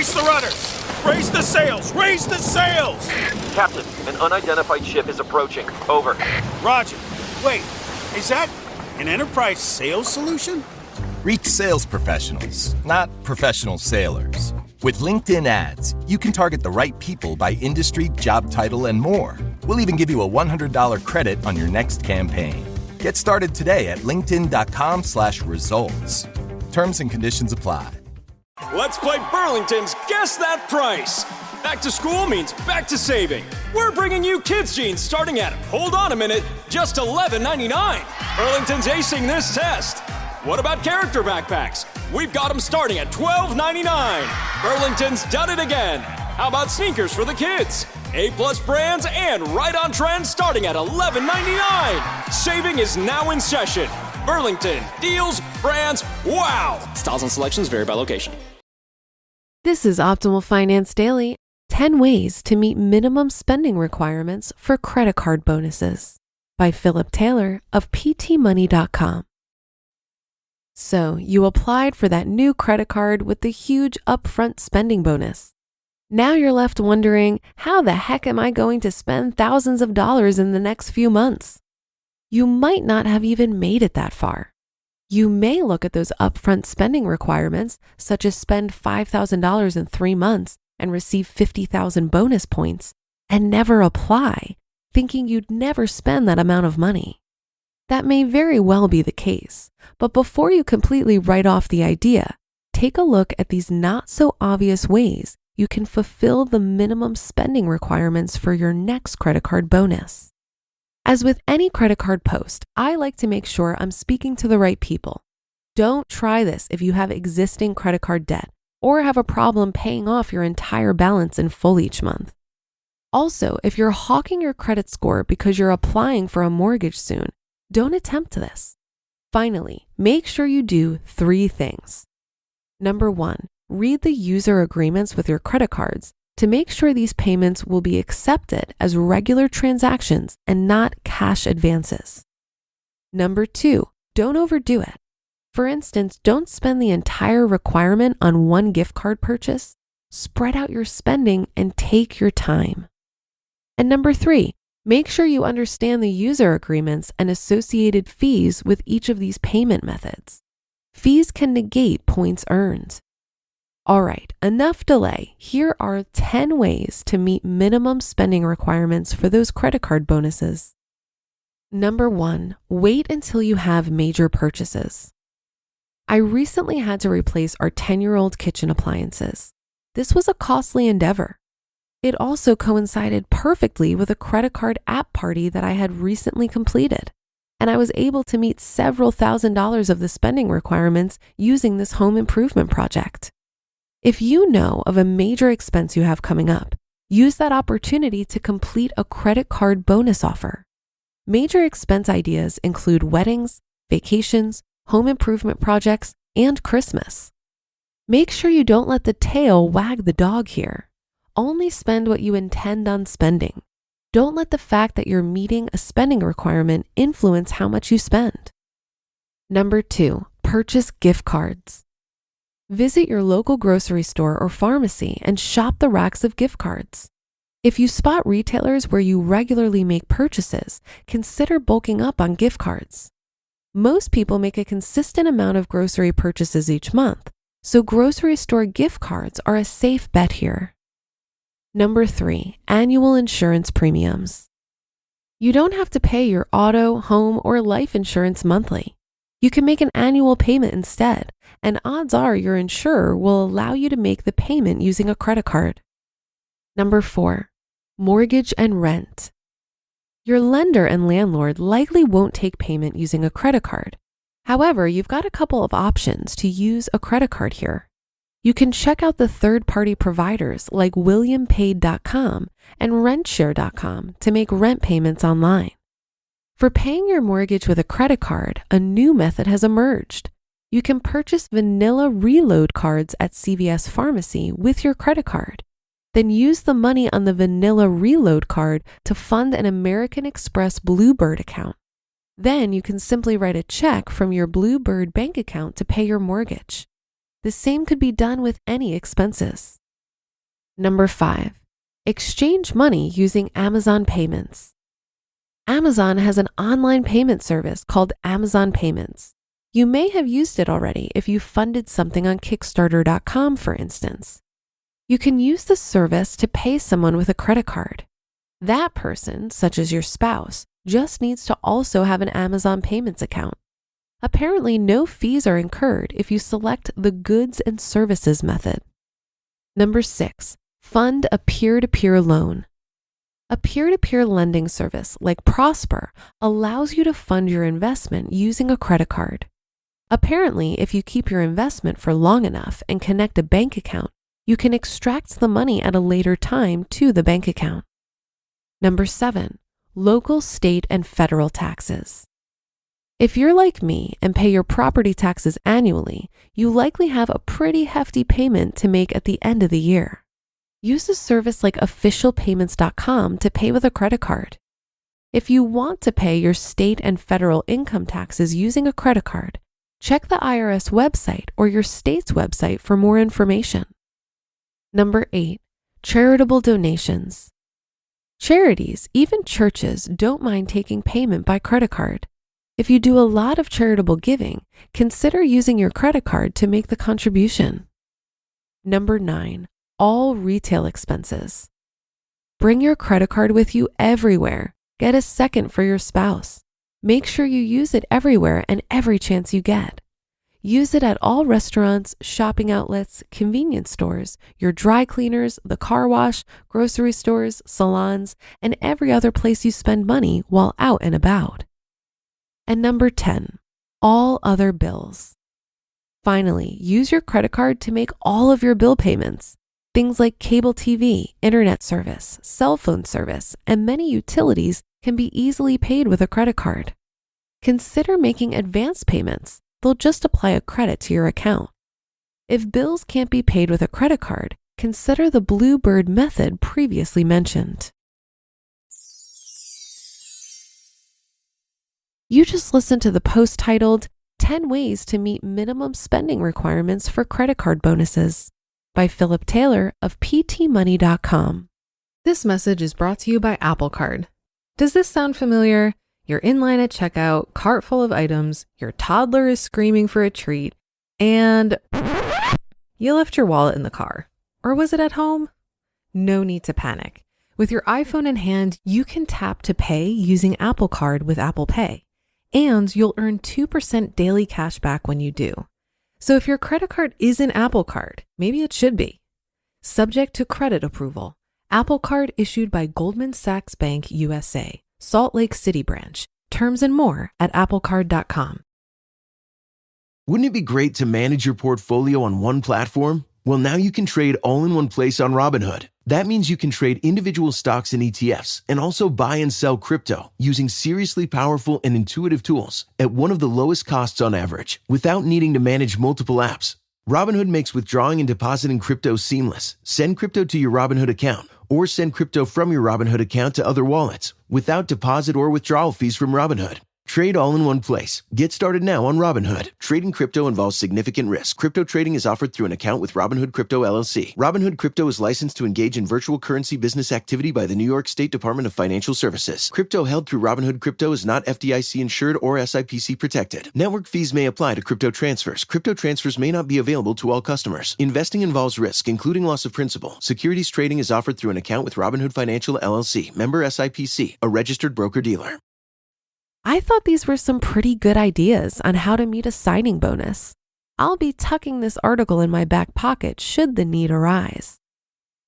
Brace the rudders! Raise the sails! Raise the sails! Captain, an unidentified ship is approaching. Over. Roger. Wait, is that an enterprise sales solution? Reach sales professionals, not professional sailors. With LinkedIn ads, you can target the right people by industry, job title, and more. We'll even give you a $100 credit on your next campaign. Get started today at linkedin.com/results. Terms and conditions apply. Let's play Burlington's Guess That Price. Back to school means back to saving. We're bringing you kids' jeans starting at, hold on a minute, just $11.99. Burlington's acing this test. What about character backpacks? We've got them starting at $12.99. Burlington's done it again. How about sneakers for the kids? A-plus brands and right on trend starting at $11.99. Saving is now in session. Burlington, deals, brands, wow! Styles and selections vary by location. This is Optimal Finance Daily, 10 ways to meet minimum spending requirements for credit card bonuses by Philip Taylor of ptmoney.com. So you applied for that new credit card with the huge upfront spending bonus. Now you're left wondering, how the heck am I going to spend thousands of dollars in the next few months? You might not have even made it that far. You may look at those upfront spending requirements, such as spend $5,000 in 3 months and receive 50,000 bonus points, and never apply, thinking you'd never spend that amount of money. That may very well be the case, but before you completely write off the idea, take a look at these not so obvious ways you can fulfill the minimum spending requirements for your next credit card bonus. As with any credit card post, I like to make sure I'm speaking to the right people. Don't try this if you have existing credit card debt or have a problem paying off your entire balance in full each month. Also, if you're hawking your credit score because you're applying for a mortgage soon, don't attempt this. Finally, make sure you do 3 things. Number 1, read the user agreements with your credit cards to make sure these payments will be accepted as regular transactions and not cash advances. Number 2, don't overdo it. For instance, don't spend the entire requirement on one gift card purchase. Spread out your spending and take your time. And number 3, make sure you understand the user agreements and associated fees with each of these payment methods. Fees can negate points earned. All right, enough delay. Here are 10 ways to meet minimum spending requirements for those credit card bonuses. Number 1, wait until you have major purchases. I recently had to replace our 10-year-old kitchen appliances. This was a costly endeavor. It also coincided perfectly with a credit card app party that I had recently completed, and I was able to meet several $1,000s of the spending requirements using this home improvement project. If you know of a major expense you have coming up, use that opportunity to complete a credit card bonus offer. Major expense ideas include weddings, vacations, home improvement projects, and Christmas. Make sure you don't let the tail wag the dog here. Only spend what you intend on spending. Don't let the fact that you're meeting a spending requirement influence how much you spend. Number 2, purchase gift cards. Visit your local grocery store or pharmacy and shop the racks of gift cards. If you spot retailers where you regularly make purchases, consider bulking up on gift cards. Most people make a consistent amount of grocery purchases each month, so grocery store gift cards are a safe bet here. Number 3, annual insurance premiums. You don't have to pay your auto, home, or life insurance monthly. You can make an annual payment instead, and odds are your insurer will allow you to make the payment using a credit card. Number 4, mortgage and rent. Your lender and landlord likely won't take payment using a credit card. However, you've got a couple of options to use a credit card here. You can check out the third-party providers like WilliamPaid.com and RentShare.com to make rent payments online. For paying your mortgage with a credit card, a new method has emerged. You can purchase vanilla reload cards at CVS Pharmacy with your credit card. Then use the money on the vanilla reload card to fund an American Express Bluebird account. Then you can simply write a check from your Bluebird bank account to pay your mortgage. The same could be done with any expenses. Number 5, exchange money using Amazon Payments. Amazon has an online payment service called Amazon Payments. You may have used it already if you funded something on Kickstarter.com, for instance. You can use the service to pay someone with a credit card. That person, such as your spouse, just needs to also have an Amazon Payments account. Apparently, no fees are incurred if you select the goods and services method. Number 6, fund a peer-to-peer loan. A peer-to-peer lending service like Prosper allows you to fund your investment using a credit card. Apparently, if you keep your investment for long enough and connect a bank account, you can extract the money at a later time to the bank account. Number 7, local, state, and federal taxes. If you're like me and pay your property taxes annually, you likely have a pretty hefty payment to make at the end of the year. Use a service like officialpayments.com to pay with a credit card. If you want to pay your state and federal income taxes using a credit card, check the IRS website or your state's website for more information. Number 8, charitable donations. Charities, even churches, don't mind taking payment by credit card. If you do a lot of charitable giving, consider using your credit card to make the contribution. Number 9, all retail expenses. Bring your credit card with you everywhere. Get a second for your spouse. Make sure you use it everywhere and every chance you get. Use it at all restaurants, shopping outlets, convenience stores, your dry cleaners, the car wash, grocery stores, salons, and every other place you spend money while out and about. And number 10, all other bills. Finally, use your credit card to make all of your bill payments. Things like cable TV, internet service, cell phone service, and many utilities can be easily paid with a credit card. Consider making advance payments. They'll just apply a credit to your account. If bills can't be paid with a credit card, consider the Bluebird method previously mentioned. You just listened to the post titled 10 Ways to Meet Minimum Spending Requirements for Credit Card Bonuses by Philip Taylor of ptmoney.com. This message is brought to you by Apple Card. Does this sound familiar? You're in line at checkout, cart full of items, your toddler is screaming for a treat, and you left your wallet in the car. Or was it at home? No need to panic. With your iPhone in hand, you can tap to pay using Apple Card with Apple Pay, and you'll earn 2% daily cash back when you do. So if your credit card isn't Apple Card, maybe it should be. Subject to credit approval. Apple Card issued by Goldman Sachs Bank USA, Salt Lake City branch. Terms and more at applecard.com. Wouldn't it be great to manage your portfolio on one platform? Well, now you can trade all in one place on Robinhood. That means you can trade individual stocks and ETFs and also buy and sell crypto using seriously powerful and intuitive tools at one of the lowest costs on average without needing to manage multiple apps. Robinhood makes withdrawing and depositing crypto seamless. Send crypto to your Robinhood account or send crypto from your Robinhood account to other wallets without deposit or withdrawal fees from Robinhood. Trade all in one place. Get started now on Robinhood. Trading crypto involves significant risk. Crypto trading is offered through an account with Robinhood Crypto LLC. Robinhood Crypto is licensed to engage in virtual currency business activity by the New York State Department of Financial Services. Crypto held through Robinhood Crypto is not FDIC insured or SIPC protected. Network fees may apply to crypto transfers. Crypto transfers may not be available to all customers. Investing involves risk, including loss of principal. Securities trading is offered through an account with Robinhood Financial LLC, member SIPC, a registered broker-dealer. I thought these were some pretty good ideas on how to meet a signing bonus. I'll be tucking this article in my back pocket should the need arise.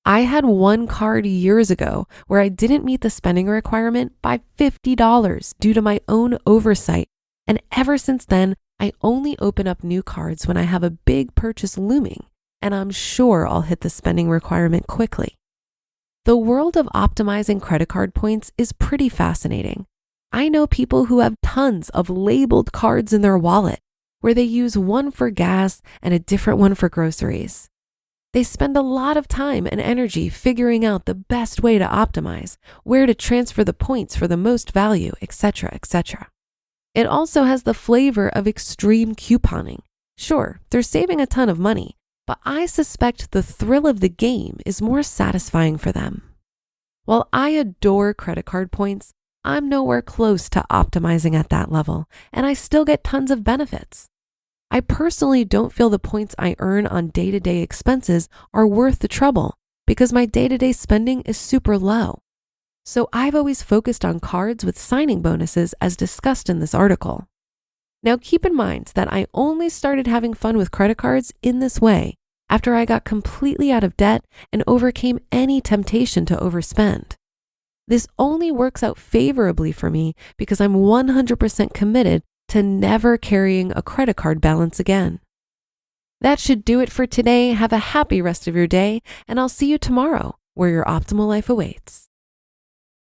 I had one card years ago where I didn't meet the spending requirement by $50 due to my own oversight, and ever since then, I only open up new cards when I have a big purchase looming, and I'm sure I'll hit the spending requirement quickly. The world of optimizing credit card points is pretty fascinating. I know people who have tons of labeled cards in their wallet where they use one for gas and a different one for groceries. They spend a lot of time and energy figuring out the best way to optimize, where to transfer the points for the most value, etc., etc. It also has the flavor of extreme couponing. Sure, they're saving a ton of money, but I suspect the thrill of the game is more satisfying for them. While I adore credit card points, I'm nowhere close to optimizing at that level, and I still get tons of benefits. I personally don't feel the points I earn on day-to-day expenses are worth the trouble because my day-to-day spending is super low. So I've always focused on cards with signing bonuses as discussed in this article. Now keep in mind that I only started having fun with credit cards in this way after I got completely out of debt and overcame any temptation to overspend. This only works out favorably for me because I'm 100% committed to never carrying a credit card balance again. That should do it for today. Have a happy rest of your day, and I'll see you tomorrow where your optimal life awaits.